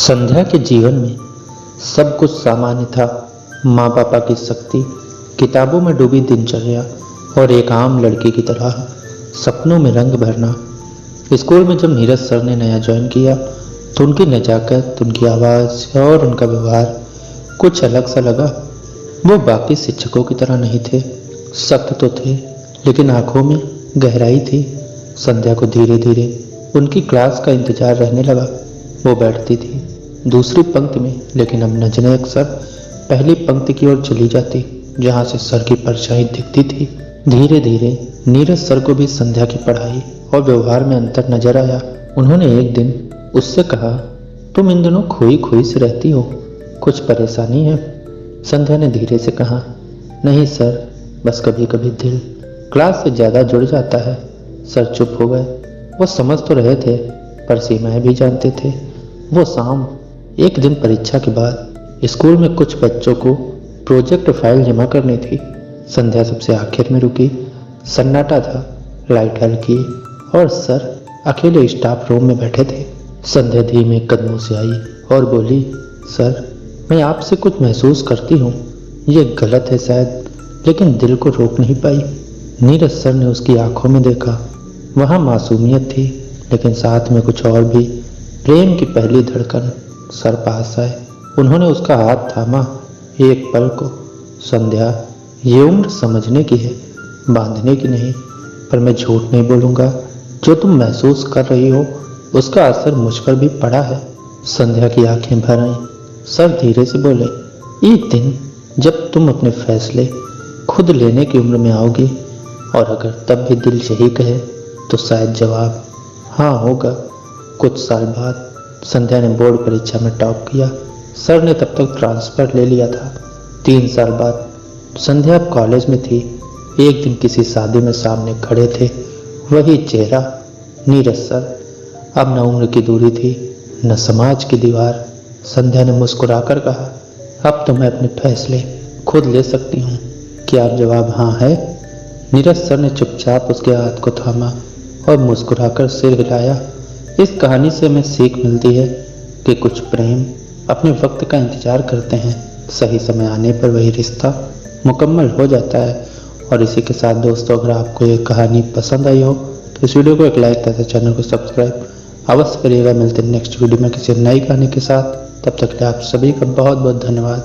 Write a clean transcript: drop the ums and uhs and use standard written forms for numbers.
संध्या के जीवन में सब कुछ सामान्य था। माँ पापा की शक्ति, किताबों में डूबी दिनचर्या और एक आम लड़की की तरह सपनों में रंग भरना। स्कूल में जब नीरज सर ने नया ज्वाइन किया तो उनकी नजाकत, उनकी आवाज़ और उनका व्यवहार कुछ अलग सा लगा। वो बाकी शिक्षकों की तरह नहीं थे, सख्त तो थे लेकिन आंखों में गहराई थी। संध्या को धीरे धीरे उनकी क्लास का इंतजार रहने लगा। वो बैठती थी दूसरी पंक्ति में, लेकिन अब नजरें अक्सर पहली पंक्ति की ओर चली जाती जहां से सर की परछाई दिखती थी। धीरे धीरे नीरज सर को भी संध्या की पढ़ाई और व्यवहार में अंतर नजर आया। उन्होंने एक दिन उससे कहा, तुम इन दिनों खोई खोई से रहती हो, कुछ परेशानी है? संध्या ने धीरे से कहा, नहीं सर, बस कभी कभी दिल क्लास से ज्यादा जुड़ जाता है। सर चुप हो गए। वो समझ तो रहे थे पर सीमाएं भी जानते थे। वो शाम एक दिन परीक्षा के बाद स्कूल में कुछ बच्चों को प्रोजेक्ट फाइल जमा करनी थी। संध्या सबसे आखिर में रुकी। सन्नाटा था, लाइट हल्की और सर अकेले स्टाफ रूम में बैठे थे। संध्या धीमे कदमों से आई और बोली, सर, मैं आपसे कुछ महसूस करती हूँ। ये गलत है शायद, लेकिन दिल को रोक नहीं पाई। नीरज सर ने उसकी आंखों में देखा। वहाँ मासूमियत थी लेकिन साथ में कुछ और भी, प्रेम की पहली धड़कन। सर पास आए, उन्होंने उसका हाथ थामा एक पल को। संध्या, ये उम्र समझने की है, बांधने की नहीं। पर मैं झूठ नहीं बोलूँगा, जो तुम महसूस कर रही हो उसका असर मुझ पर भी पड़ा है। संध्या की आंखें भर आईं। सर धीरे से बोले, एक दिन जब तुम अपने फैसले खुद लेने की उम्र में आओगी और अगर तब भी दिल यही कहे तो शायद जवाब हाँ होगा। कुछ साल बाद संध्या ने बोर्ड परीक्षा में टॉप किया। सर ने तब तक ट्रांसफर ले लिया था। 3 साल बाद संध्या कॉलेज में थी। एक दिन किसी शादी में सामने खड़े थे वही चेहरा, नीरज सर। अब न उम्र की दूरी थी न समाज की दीवार। संध्या ने मुस्कुराकर कहा, अब तो मैं अपने फैसले खुद ले सकती हूँ। क्या आप जवाब हाँ है? नीरज सर ने चुपचाप उसके हाथ को थामा और मुस्कुराकर सिर हिलाया। इस कहानी से हमें सीख मिलती है कि कुछ प्रेम अपने वक्त का इंतजार करते हैं, सही समय आने पर वही रिश्ता मुकम्मल हो जाता है। और इसी के साथ दोस्तों, अगर आपको ये कहानी पसंद आई हो तो इस वीडियो को एक लाइक तथा चैनल को सब्सक्राइब अवश्य करिएगा। मिलते हैं नेक्स्ट वीडियो में किसी नई कहानी के साथ। तब तक के लिए आप सभी का बहुत बहुत धन्यवाद।